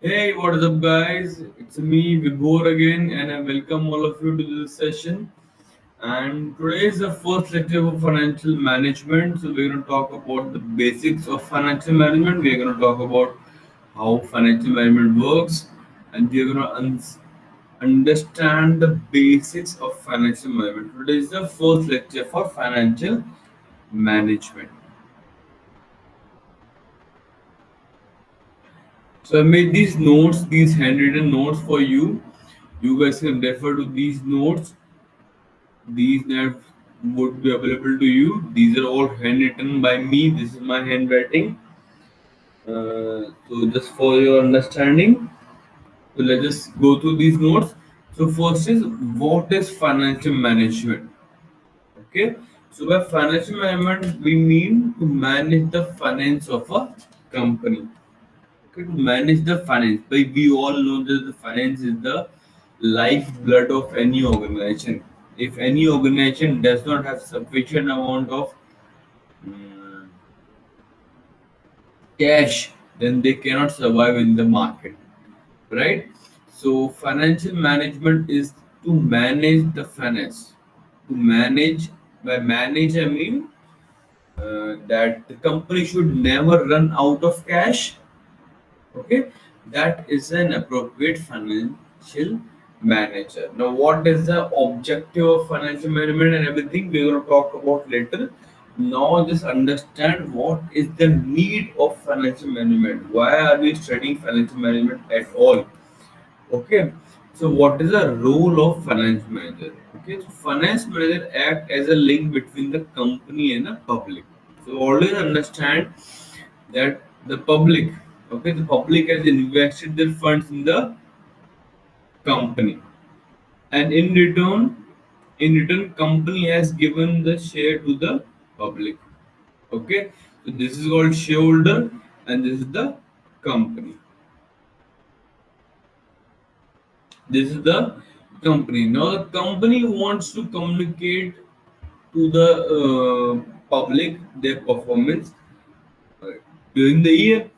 Hey, what is up, guys? It's me, Vibhor again, and I welcome all of you to this session. And today is the first lecture of financial management. So, we're going to talk about the basics of financial management. We're going to talk about how financial management works, and we're going to understand the basics of financial management. Today is the first lecture for financial management. So, I made these notes, these handwritten notes for you. You guys can refer to these notes. These that would be available to you. These are all handwritten by me. This is my handwriting. So just for your understanding, so let's just go through these notes. So first is what is financial management? Okay. So by financial management, we mean to manage the finance of a company. Okay, to manage the finance. But we all know that the finance is the lifeblood of any organization. If any organization does not have sufficient amount of mm, cash, then they cannot survive in the market, right? So financial management is to manage the finance. To manage, by manage I mean that the company should never run out of cash. Okay, that is an appropriate financial manager. Now, what is the objective of financial management and everything we're going to talk about later. Now, just understand what is the need of financial management. Why are we studying financial management at all? Okay, so what is the role of finance manager? Okay, so finance manager act as a link between the company and the public. So always understand that the public, okay, the public has invested their funds in the company, and in return company has given the share to the public. Okay, so this is called shareholder, and this is the company. This is the company. Now the company wants to communicate to the public their performance uh, during the year,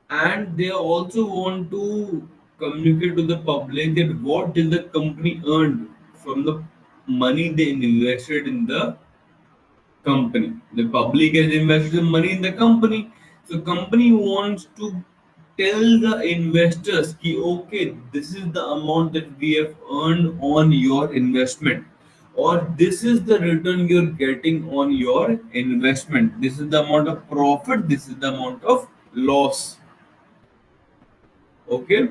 and they also want to communicate to the public that what did the company earn from the money they invested in the company. The public has invested money in the company, so company wants to tell the investors ki, okay, this is the amount that we have earned on your investment, or this is the return you're getting on your investment. This is the amount of profit, this is the amount of loss. Okay,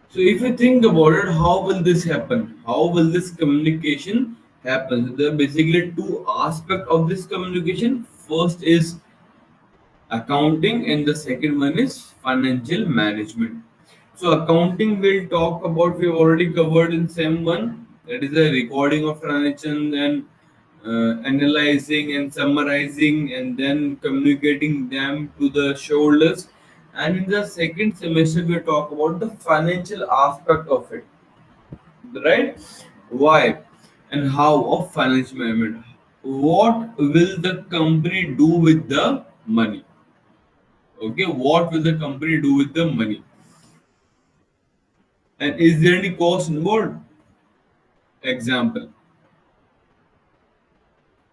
so if you think about it, how will this happen? How will this communication happen? There are basically two aspects of this communication. First is accounting, and the second one is financial management. So accounting we'll talk about, we've already covered in SEM 1, that is a recording of transactions and analyzing and summarizing and then communicating them to the shareholders. And in the second semester we talk about the financial aspect of it, right? Why and how of financial management. What will the company do with the money? Okay, what will the company do with the money? And is there any cost involved? Example,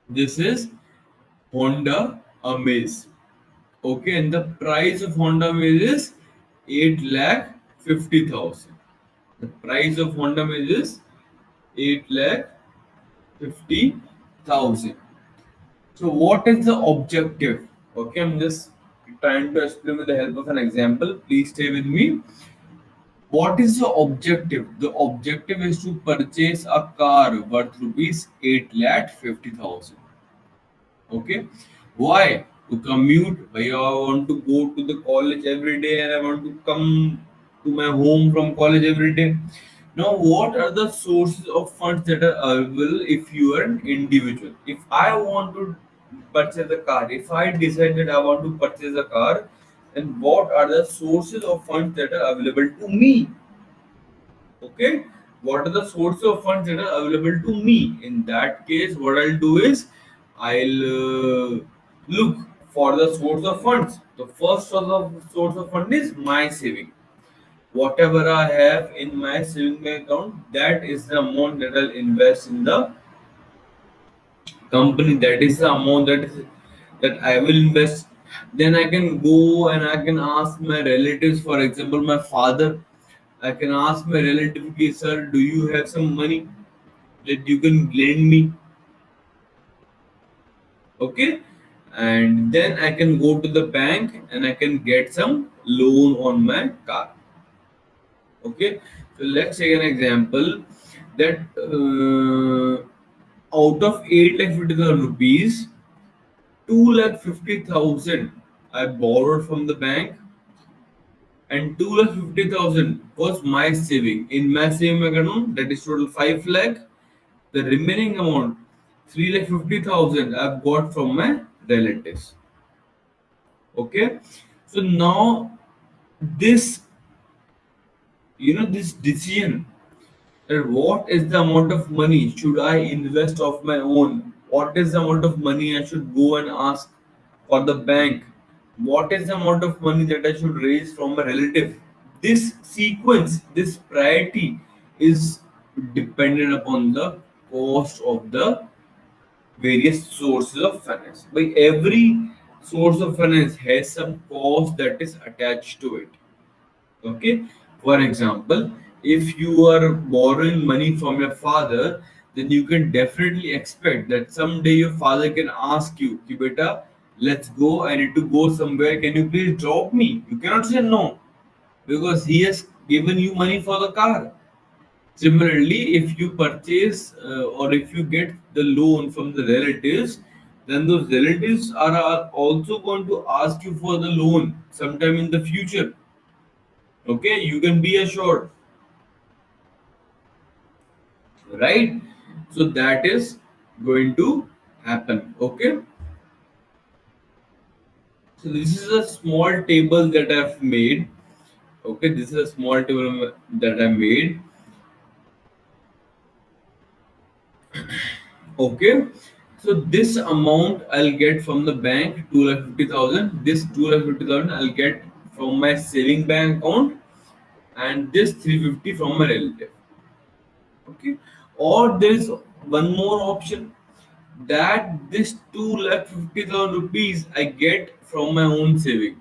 this is Honda Amaze. Okay, and the price of Honda Amaze is 8 lakh 50,000. The price of Honda Amaze is 8 lakh 50,000. So what is the objective? Okay, I'm just trying to explain with the help of an example. Please stay with me. What is the objective? The objective is to purchase a car worth rupees 8 lakh 50,000. Okay. Why? To commute. Why I want to go to the college every day and I want to come to my home from college every day. Now, what are the sources of funds that are available if you are an individual? If I want to purchase a car, if I decide that I want to purchase a car, then what are the sources of funds that are available to me? Okay, what are the sources of funds that are available to me? In that case, what I'll do is I'll look for the source of funds. The first source of fund is my saving. Whatever I have in my saving bank account, that is the amount that I'll invest in the company. That is the amount that I will invest. Then I can go and I can ask my relatives, for example, my father. I can ask my relative, "Okay, sir, do you have some money that you can lend me?" Okay, and then I can go to the bank and I can get some loan on my car. Okay, so let's take an example that out of 8,50,000 rupees, 2,50,000 I borrowed from the bank, and 2,50,000 was my saving. In my saving account, that is total 5 lakh. The remaining amount, 3,50,000, I've got from my relatives. Okay, so now this, this decision, that what is the amount of money should I invest of my own? What is the amount of money I should go and ask for the bank? What is the amount of money that I should raise from a relative? This sequence, this priority is dependent upon the cost of the various sources of finance. By every source of finance has some cost that is attached to it. Okay, for example, if you are borrowing money from your father, then you can definitely expect that someday your father can ask you, "Ki beta, let's go, I need to go somewhere, can you please drop me?" You cannot say no, because he has given you money for the car. Similarly, if you purchase or if you get the loan from the relatives, then those relatives are also going to ask you for the loan sometime in the future. Okay, you can be assured, right? So that is going to happen. Okay, so this is a small table that I've made. Okay, this is a small table that I made. Okay, so this amount I'll get from the bank, 2,50,000. This 2,50,000 I'll get from my saving bank account, and this 350 from my relative. Okay, or there is one more option, that this 2,50,000 rupees I get from my own saving.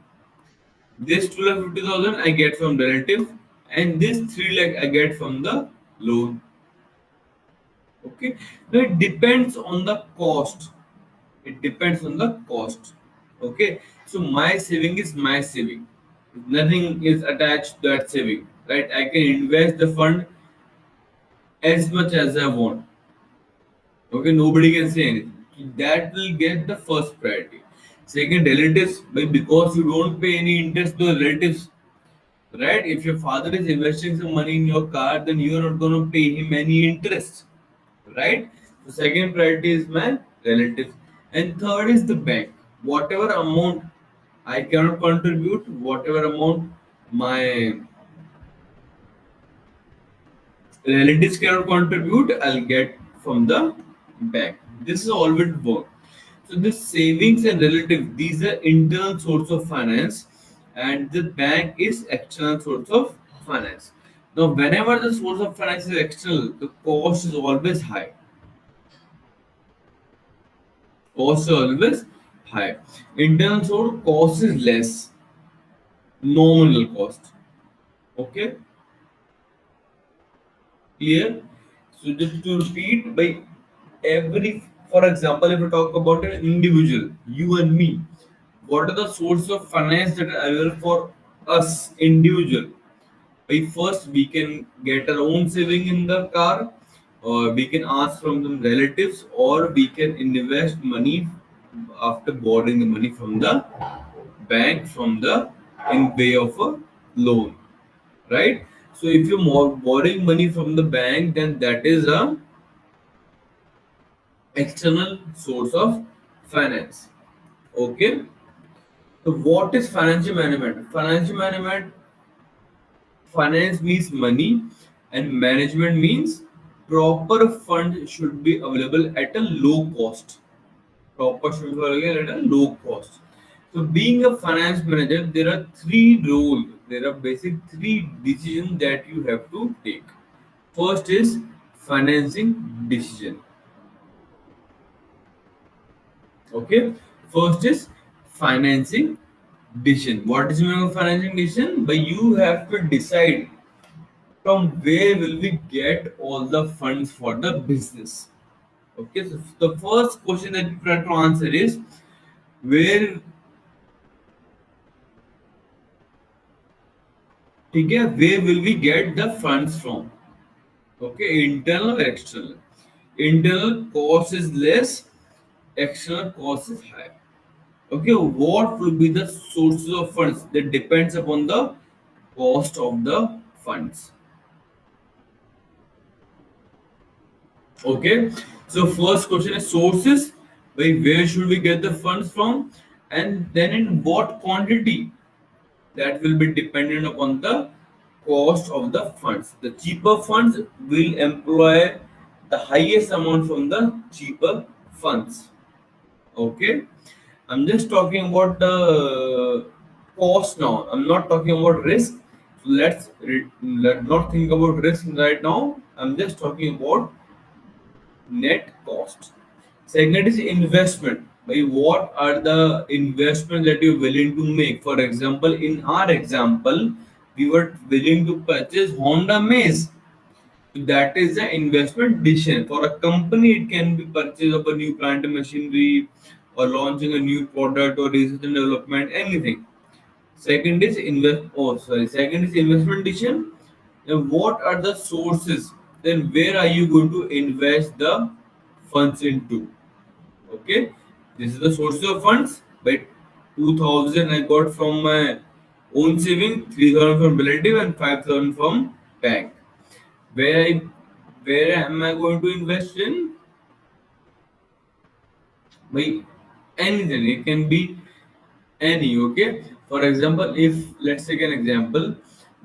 This 2,50,000 I get from relative, and this 3 lakh I get from the loan. Okay, now it depends on the cost. It depends on the cost. Okay, so my saving is my saving. Nothing is attached to that saving, right? I can invest the fund as much as I want. Okay, nobody can say anything. That will get the first priority. Second, relatives, because you don't pay any interest to the relatives, right? If your father is investing some money in your car, then you are not going to pay him any interest, right? So second priority is my relatives, and third is the bank. Whatever amount I cannot contribute, whatever amount my relatives cannot contribute, I'll get from the bank. This is always work. So the savings and relative, these are internal source of finance, and the bank is external source of finance. Now, whenever the source of finance is external, the cost is always high. Cost is always high. Internal source cost is less, nominal cost. Okay, clear? So just to repeat, by every, for example, if we talk about an individual, you and me, what are the source of finance that are available for us individual? By first, we can get our own saving in the car, or we can ask from some relatives, or we can invest money after borrowing the money from the bank, from the in way of a loan, right? So if you're borrowing money from the bank, then that is a external source of finance. Okay, so what is financial management? Financial management, finance means money, and management means proper fund should be available at a low cost. Proper should be available at a low cost. So being a finance manager, there are three roles. There are basic three decisions that you have to take. First is financing decision. Okay. First is financing decision. What is meaning of financing decision? But you have to decide from where will we get all the funds for the business. Okay. So the first question that you try to answer is where, where will we get the funds from? Okay, internal or external. Internal cost is less, external cost is high. Okay, what will be the sources of funds? That depends upon the cost of the funds. Okay, so first question is sources. By where should we get the funds from? And then in what quantity? That will be dependent upon the cost of the funds. The cheaper funds will employ the highest amount from the cheaper funds. Okay, I'm just talking about the cost now. I'm not talking about risk. Let not think about risk right now. I'm just talking about net cost. Second is investment. By what are the investments that you're willing to make? For example, in our example, we were willing to purchase Honda Maze. That is the investment decision. For a company, it can be purchase of a new plant and machinery, or launching a new product, or research and development, anything. Second is Second is investment decision. And what are the sources? Then where are you going to invest the funds into? Okay, this is the source of funds. By 2000, I got from my own saving, 3000 from relative, and 5000 from bank. Where I where am I going to invest in? By anything. It can be any. Okay. For example, if let's take an example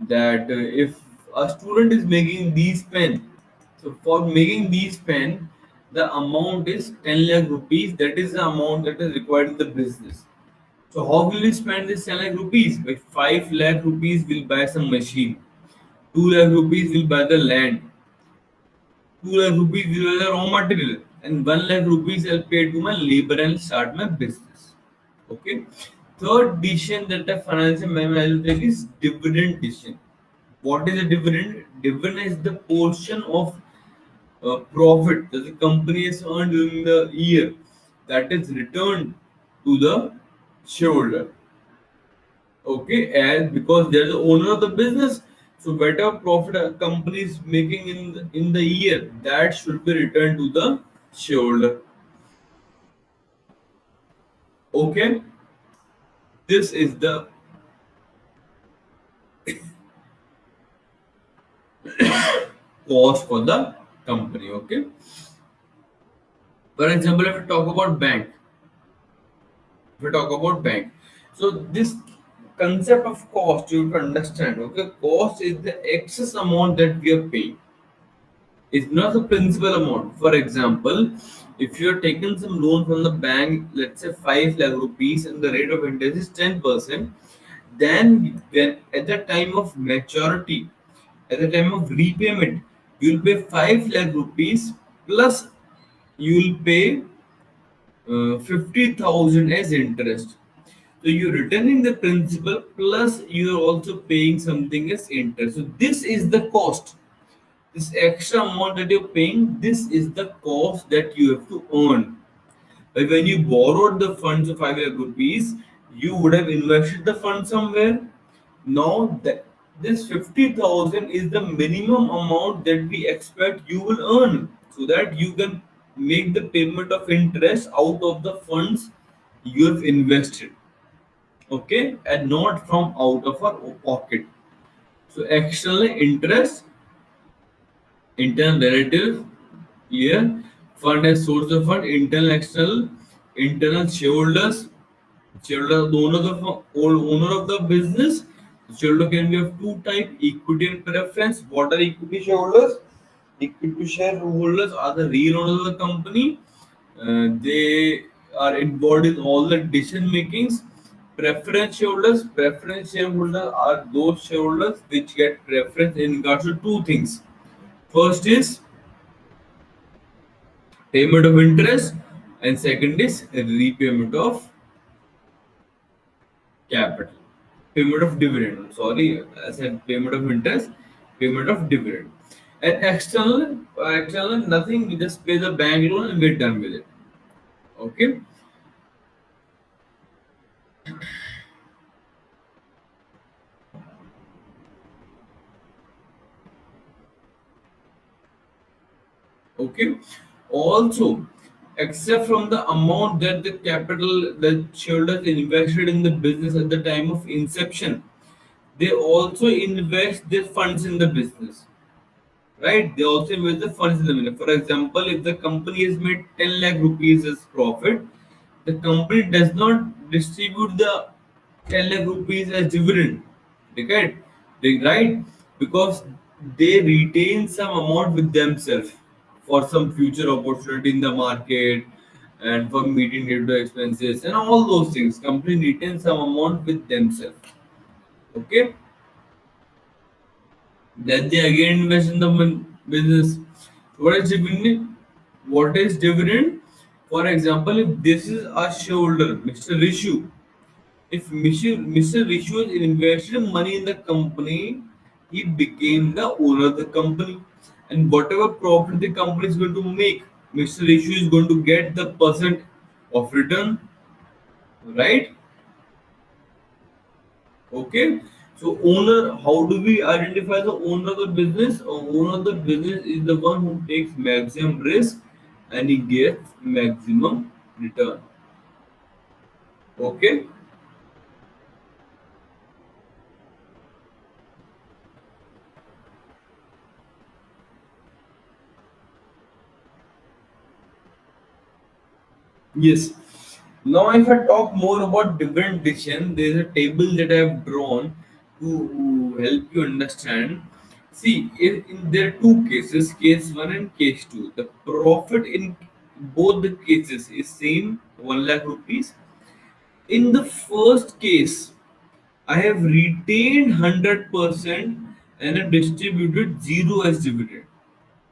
that if a student is making these pen, so for making these pen, the amount is 10 lakh rupees. That is the amount that is required in the business. So how will you spend this 10 lakh rupees? By 5 lakh rupees will buy some machine. 2 lakh rupees will buy the land. 2 lakh rupees will buy the raw material. And 1 lakh rupees I'll pay to my labor and start my business. Okay. Third decision that the financial manager will take is dividend decision. What is a dividend? Dividend is the portion of profit that the company has earned during the year that is returned to the shareholder. Okay, as because they're the owner of the business, so whatever profit a company is making in the year, that should be returned to the shareholder. Okay, this is the cost for the company. Okay, for example, if we talk about bank, so this concept of cost you have to understand. Okay, cost is the excess amount that we are paying. It's not the principal amount. For example, if you're taking some loan from the bank, let's say 5 lakh rupees, and the rate of interest is 10%, then when at the time of maturity, at the time of repayment, you'll pay 5 lakh rupees plus you'll pay 50,000 as interest. So you're returning the principal plus you're also paying something as interest. So this is the cost. This extra amount that you're paying, this is the cost that you have to earn. But when you borrowed the funds of 5 lakh rupees, you would have invested the fund somewhere. Now that this 50,000 is the minimum amount that we expect you will earn, so that you can make the payment of interest out of the funds you have invested. Okay, and not from out of our pocket. So external interest, internal relative, here fund as source of fund, internal external, internal shareholders, shareholder the owner of the business. Shareholder can be of two type: equity and preference. What are equity shareholders? Equity shareholders are the real owners of the company. They are involved in all the decision makings. Preference shareholders are those shareholders which get preference in regards to two things. First is payment of interest, and second is repayment of capital. Payment of dividend. I'm sorry, I said payment of interest, payment of dividend. And external nothing. We just pay the bank loan and we're done with it. Okay. Okay. Also, except from the amount that the capital the shareholders invested in the business at the time of inception, they also invest their funds in the business, right? They also invest the funds in the business. For example, if the company has made 10 lakh rupees as profit, the company does not distribute the 10 lakh rupees as dividend, right? Right? Because they retain some amount with themselves for some future opportunity in the market and for meeting day-to-day expenses and all those things. Company retains some amount with themselves. Okay, then they again invest in the business. What is dividend? What is dividend? For example, if this is a shareholder, Mr. Rishu, if Mr. Rishu has invested money in the company, he became the owner of the company. And whatever profit the company is going to make, Mr. Rishu is going to get the percent of return, right? Okay. So owner, how do we identify the owner of the business? Owner of the business is the one who takes maximum risk and he gets maximum return. Okay. Yes. Now, if I talk more about different decision, there is a table that I have drawn to help you understand. See, there are two cases, case one and case two. The profit in both the cases is same 1 lakh rupees. In the first case, I have retained 100% and have distributed zero as dividend.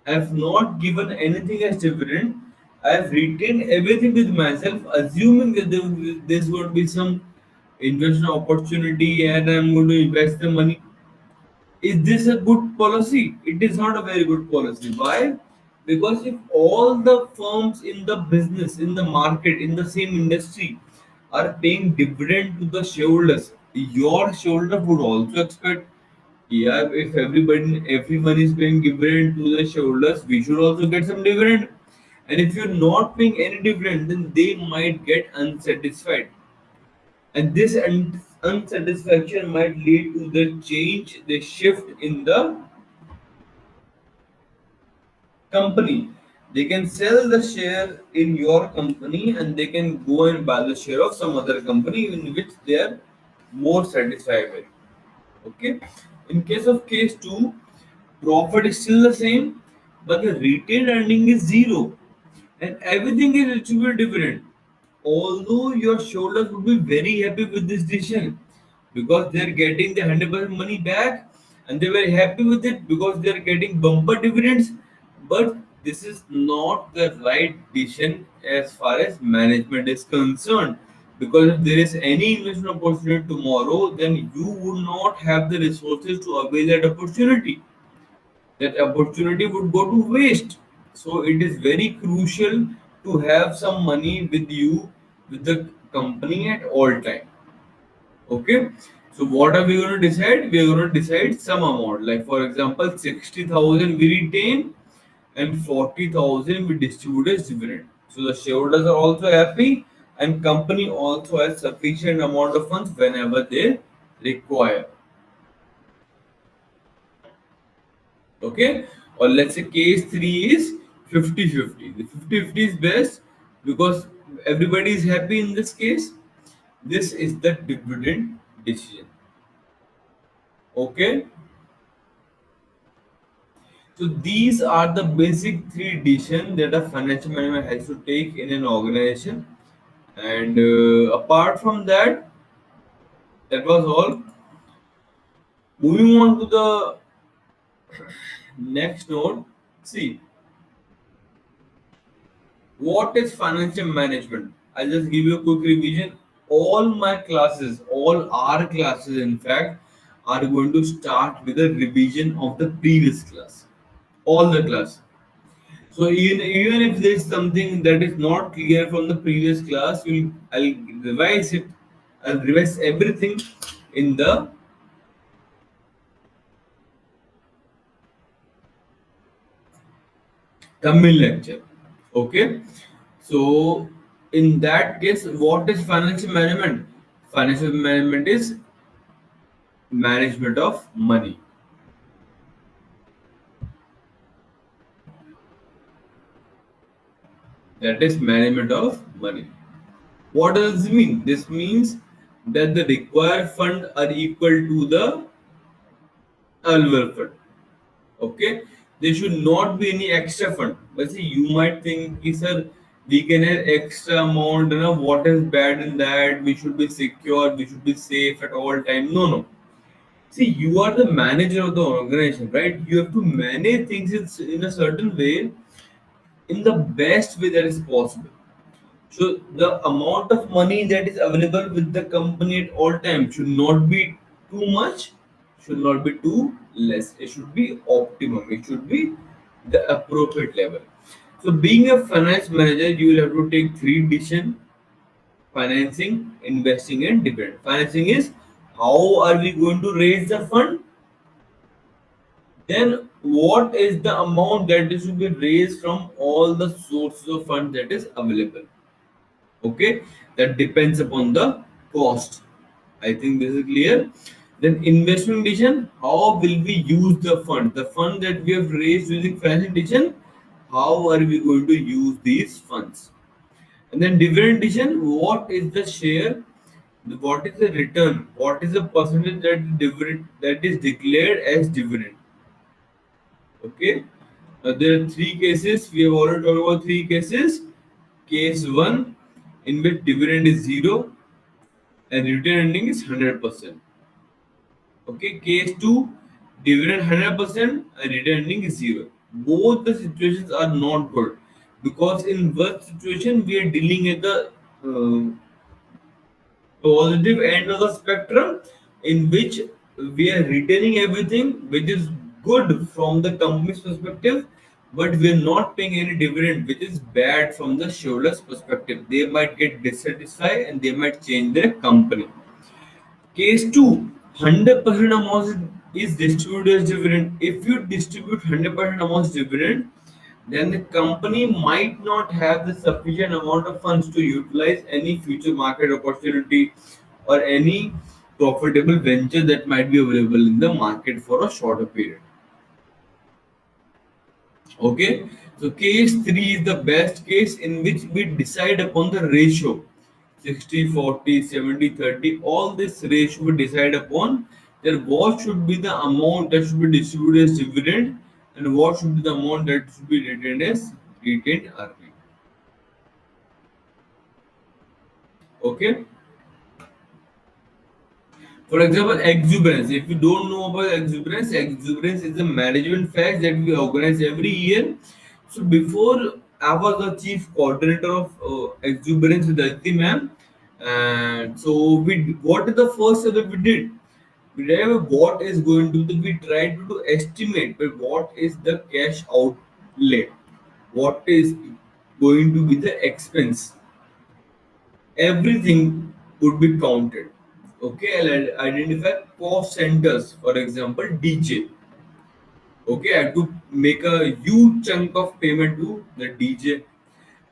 I have not given anything as dividend. I have retained everything with myself, assuming that there's going to be some investment opportunity and I'm going to invest the money. Is this a good policy? It is not a very good policy. Why? Because if all the firms in the business, in the market, in the same industry are paying dividend to the shareholders, your shareholder would also expect, yeah, if everyone is paying dividend to the shareholders, we should also get some dividend. And if you're not paying any dividend, then they might get unsatisfied. And this unsatisfaction might lead to the change, the shift in the company. They can sell the share in your company and they can go and buy the share of some other company in which they are more satisfied with. Okay. In case 2, profit is still the same, but the retained earning is zero, and everything is distributed dividend. Although your shareholders would be very happy with this decision because they are getting the 100% money back, and they were happy with it because they are getting bumper dividends. But this is not the right decision as far as management is concerned, because if there is any investment opportunity tomorrow, then you would not have the resources to avail that opportunity. That opportunity would go to waste. So it is very crucial to have some money with you, with the company at all time. Okay. So what are we going to decide? We are going to decide some amount. Like for example, 60,000 we retain and 40,000 we distribute as dividend. So the shareholders are also happy and company also has sufficient amount of funds whenever they require. Okay, or let's say case 3 is 50-50. The 50-50 is best because everybody is happy in this case. This is the dividend decision. Okay, so these are the basic three decisions that a financial manager has to take in an organization. And apart from that, That was all. Moving on to the next note. See, what is financial management? I'll just give you a quick revision. All my classes, all our classes, in fact, are going to start with a revision of the previous class. All the class. So even if there's something that is not clear from the previous class, I'll revise it. I'll revise everything in the coming lecture. Okay. So in that case, what is financial management? Financial management is management of money. That is management of money. What does this mean? This means that the required fund are equal to the available fund. Okay, there should not be any extra fund. But see, you might think, "Ki, sir, we can have extra amount. You know what is bad in that? We should be secure. We should be safe at all time." No, no. See, you are the manager of the organization, right? You have to manage things in a certain way, in the best way that is possible. So the amount of money that is available with the company at all times should not be too much, should not be too less. It should be optimum. It should be the appropriate level. So being a finance manager, you will have to take three decisions: financing, investing, and dividend. Financing is how are we going to raise the fund? Then what is the amount that is to be raised from all the sources of fund that is available? Okay, that depends upon the cost. I think this is clear. Then investment decision, how will we use the fund that we have raised using financial decision, how are we going to use these funds? And then dividend decision, what is the share, what is the return, what is the percentage that dividend that is declared as dividend? Okay. There are three cases. We have already talked about three cases. Case one, in which dividend is zero and return earning is 100%. Okay. Case two, dividend 100% and return earning is zero. Both the situations are not good, because in both situation we are dealing at the uh, positive end of the spectrum, in which we are retaining everything which is good from the company's perspective, but we are not paying any dividend, which is bad from the shareholders perspective. They might get dissatisfied and they might change their company. Case 2, 100% amount is distributed as dividend. If you distribute 100% amount as dividend, then the company might not have the sufficient amount of funds to utilize any future market opportunity or any profitable venture that might be available in the market for a shorter period. Okay, so case 3 is the best case, in which we decide upon the ratio 60, 40, 70, 30. All this ratio we decide upon that what should be the amount that should be distributed as dividend and what should be the amount that should be retained as retained earning. Okay. For example, exuberance. If you don't know about exuberance, exuberance is a management fact that we organize every year. So before I was the chief coordinator of exuberance with Aditi ma'am, and so we what is the first step that we did? We did what is going to be, we tried to do estimate, but what is the cash outlay? What is going to be the expense? Everything would be counted. Okay, I'll identify cost centers, for example, DJ. Okay, I have to make a huge chunk of payment to the DJ.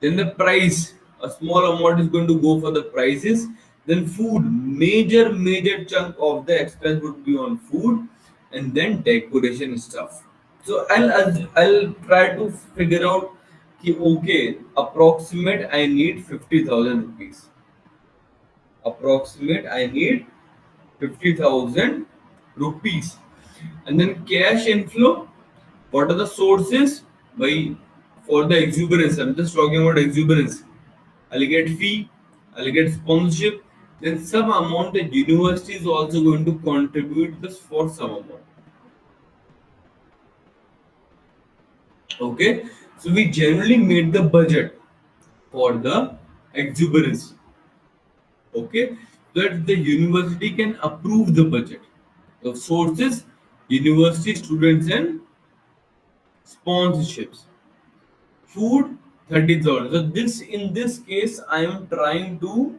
Then the price, a small amount is going to go for the prices. Then food, major chunk of the expense would be on food, and then decoration stuff. So I'll try to figure out कि okay, approximate I need 50,000 rupees. Approximate I need 50,000 rupees. And then cash inflow, what are the sources? By for the exuberance, I'm just talking about exuberance. I'll get fee, I'll get sponsorship, then some amount the university is also going to contribute this for some amount. Okay, so we generally made the budget for the exuberance. Okay, that the university can approve the budget. The sources, university students and sponsorships. Food, 30,000. So this, in this case, I am trying to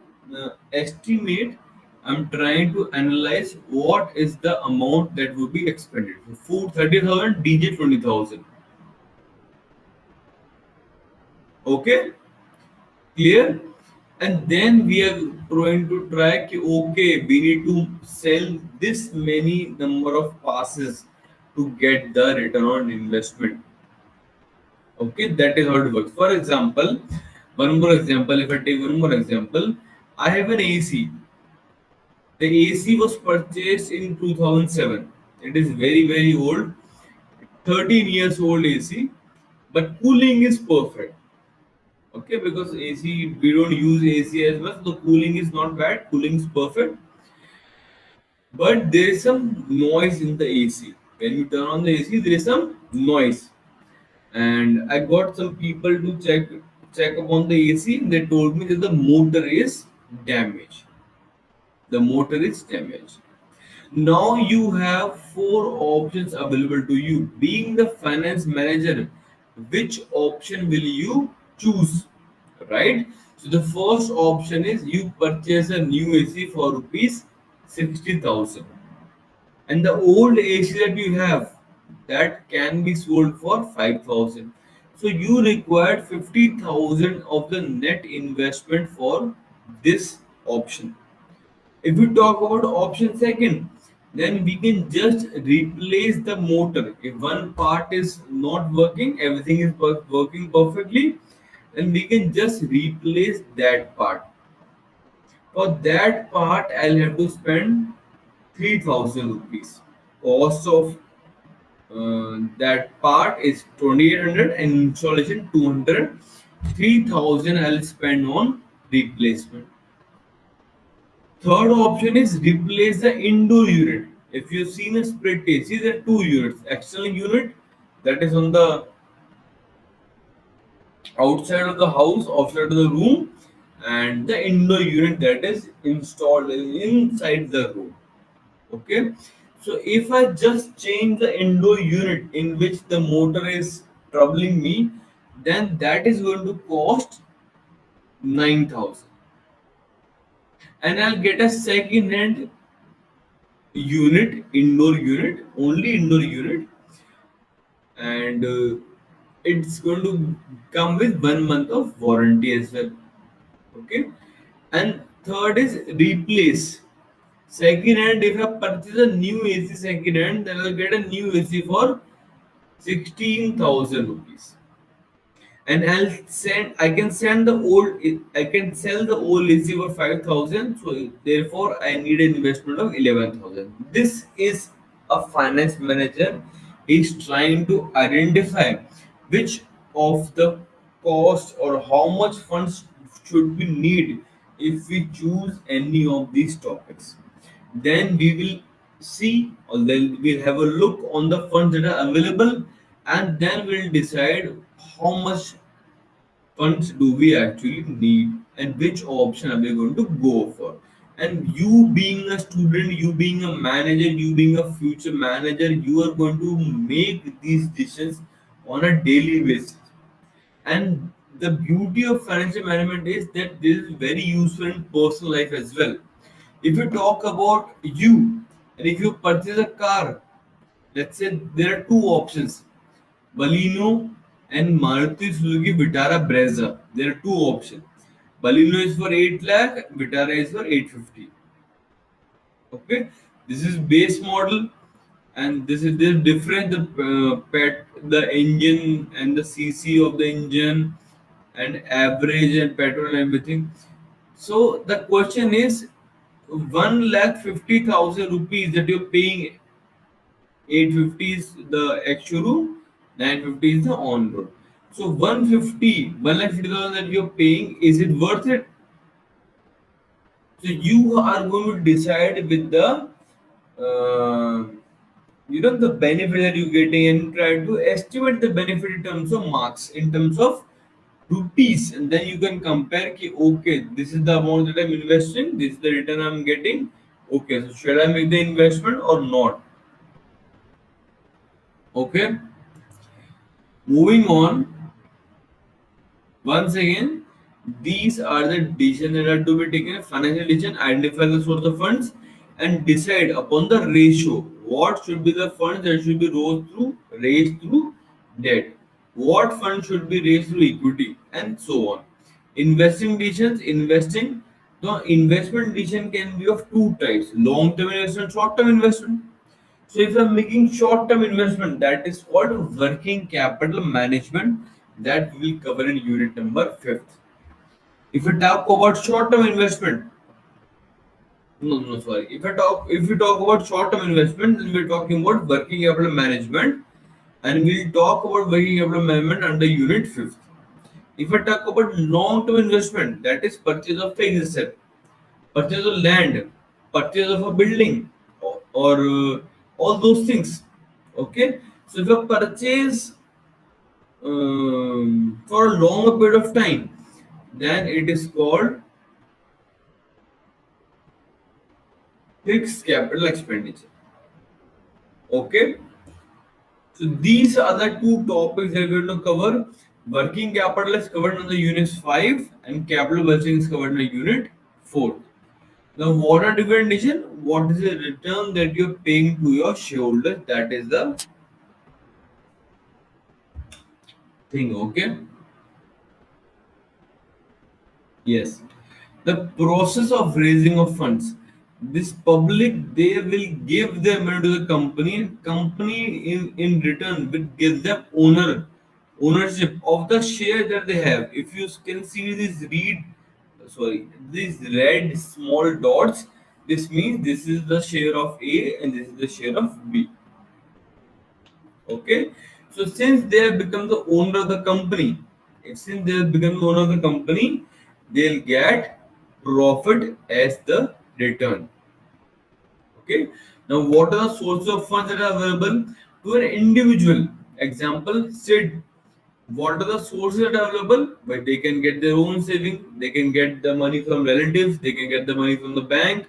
estimate. I'm trying to analyze what is the amount that would be expended. So food 30,000, DJ 20,000. Okay, clear. And then we are trying to track. Okay, we need to sell this many number of passes to get the return on investment. Okay, that is how it works. For example, one more example, if I take one more example, I have an AC. The AC was purchased in 2007. It is very, very old, 13 years old AC, but cooling is perfect. Okay, because AC, we don't use AC as much, the cooling is not bad, cooling is perfect, but there is some noise in the AC. When you turn on the AC, there is some noise. And I got some people to check upon the AC. They told me that the motor is damaged. The motor is damaged. Now you have four options available to you. Being the finance manager, which option will you choose? Right? So the first option is you purchase a new AC for rupees 60,000, and the old AC that you have, that can be sold for 5,000. So you required 50,000 of the net investment for this option. If we talk about option second, then we can just replace the motor. If one part is not working, everything is working perfectly, then we can just replace that part. For that part, I'll have to spend 3,000 rupees. Cost of that part is 2,800 and installation 200. 3,000 I'll spend on replacement. Third option is replace the indoor unit. If you've seen a split AC, there are two units. External unit that is on the outside of the house, outside of the room, and the indoor unit that is installed inside the room. Okay, so if I just change the indoor unit in which the motor is troubling me, then that is going to cost 9,000, and I'll get a second hand unit, indoor unit, only indoor unit, and it's going to come with 1 month of warranty as well. Okay, and third is replace. Second hand, if I purchase a new AC second hand, then I'll get a new AC for 16,000 rupees. And I can send the old, I can sell the old AC for 5,000. So therefore, I need an investment of 11,000. This is a finance manager is trying to identify which of the cost or how much funds should we need if we choose any of these topics. Then we will see, or then we'll have a look on the funds that are available, and then we'll decide how much funds do we actually need and which option are we going to go for. And you being a student, you being a manager, you being a future manager, you are going to make these decisions on a daily basis. And the beauty of financial management is that this is very useful in personal life as well. If you talk about you, and if you purchase a car, let's say there are two options, Baleno and Maruti Suzuki Vitara Brezza. There are two options. Baleno is for 8 lakh, Vitara is for 850. Okay, this is base model, and this is the difference, the the engine and the CC of the engine and average and petrol and everything. So the question is 1,50,000 rupees that you're paying. 850 is the ex-showroom, 950 is the on-road. So 150, 1,50,000 that you're paying, is it worth it? So you are going to decide with the uh, the benefit that you're getting, and try to estimate the benefit in terms of marks, in terms of rupees, and then you can compare ki, okay, this is the amount that I'm investing, this is the return I'm getting. Okay, so should I make the investment or not? Okay, moving on. Once again, these are the decisions that are to be taken. Financial decision: identify the source of funds and decide upon the ratio. What should be the funds that should be raised through debt? What funds should be raised through equity, and so on. Investing decisions: the investment decision can be of two types: long-term investment, short-term investment. So if I'm making short-term investment, that is called working capital management, that we will cover in unit number 5th. If we talk about short-term investment, no, sorry. If we talk about short-term investment, then we're talking about working capital management, and we'll talk about working capital management under unit 5th. If I talk about long-term investment, that is purchase of fixed asset, purchase of land, purchase of a building, or all those things. Okay, so if you purchase for a longer period of time, then it is called fixed capital expenditure. Okay, so these are the two topics that we're going to cover. Working capital is covered in the unit 5, and capital budgeting is covered in the unit 4. Now, what are dividend decision? What is the return that you're paying to your shareholders? That is the thing. Okay. Yes. The process of raising of funds. This public, they will give their money to the company, and company in return will give them ownership of the share that they have. If you can see these red small dots, this means this is the share of A and this is the share of B. Okay, so since they have become the owner of the company, since they have become the owner of the company, they'll get profit as the return. Okay, now what are the sources of funds that are available to an individual? Example, SID. What are the sources that are available? But they can get their own saving, they can get the money from relatives, they can get the money from the bank,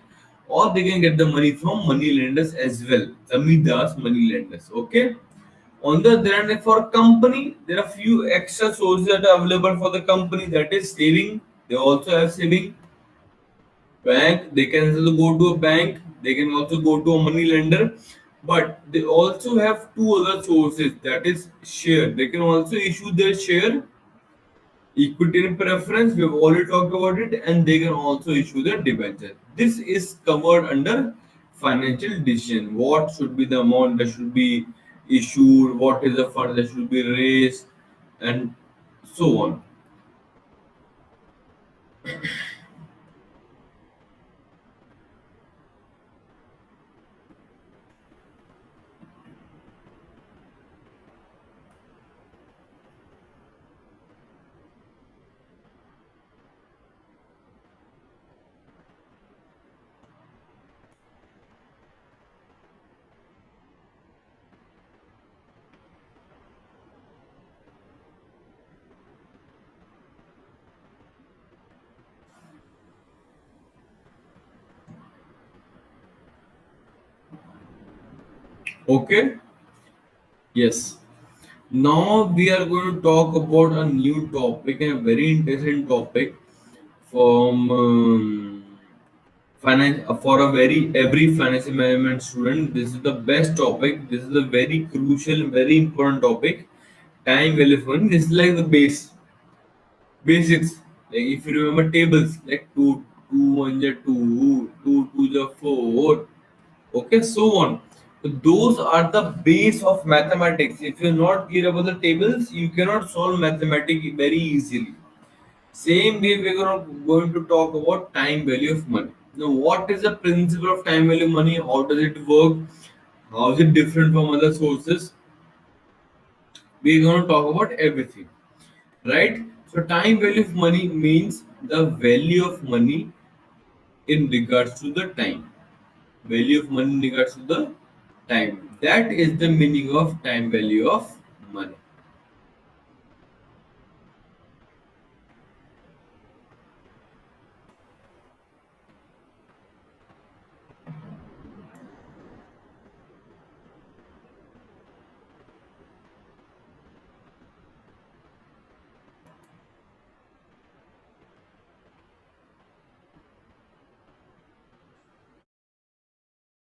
or they can get the money from money lenders as well. Amidas money lenders. Okay. On the other hand, for a company, there are few extra sources that are available for the company. That is saving. They also have saving. Bank. They can also go to a bank. They can also go to a money lender. But they also have two other sources. That is share. They can also issue their share, equity and preference. We have already talked about it, and they can also issue their debenture. This is covered under financial decision. What should be the amount that should be issued? What is the fund that should be raised, and so on. Okay. Yes. Now we are going to talk about a new topic, and a very interesting topic from finance for a very every financial management student. This is the best topic. This is a very crucial, very important topic. Time value of money. This is like the basics. Like if you remember tables, like two one the two the four. Okay, so on. So those are the base of mathematics. If you're not clear about the tables, you cannot solve mathematics very easily. Same way, we're going to talk about time value of money. Now, what is the principle of time value of money? How does it work? How is it different from other sources? We're going to talk about everything, right? So, time value of money means the value of money in regards to the time. Value of money in regards to the time. That is the meaning of time value of money.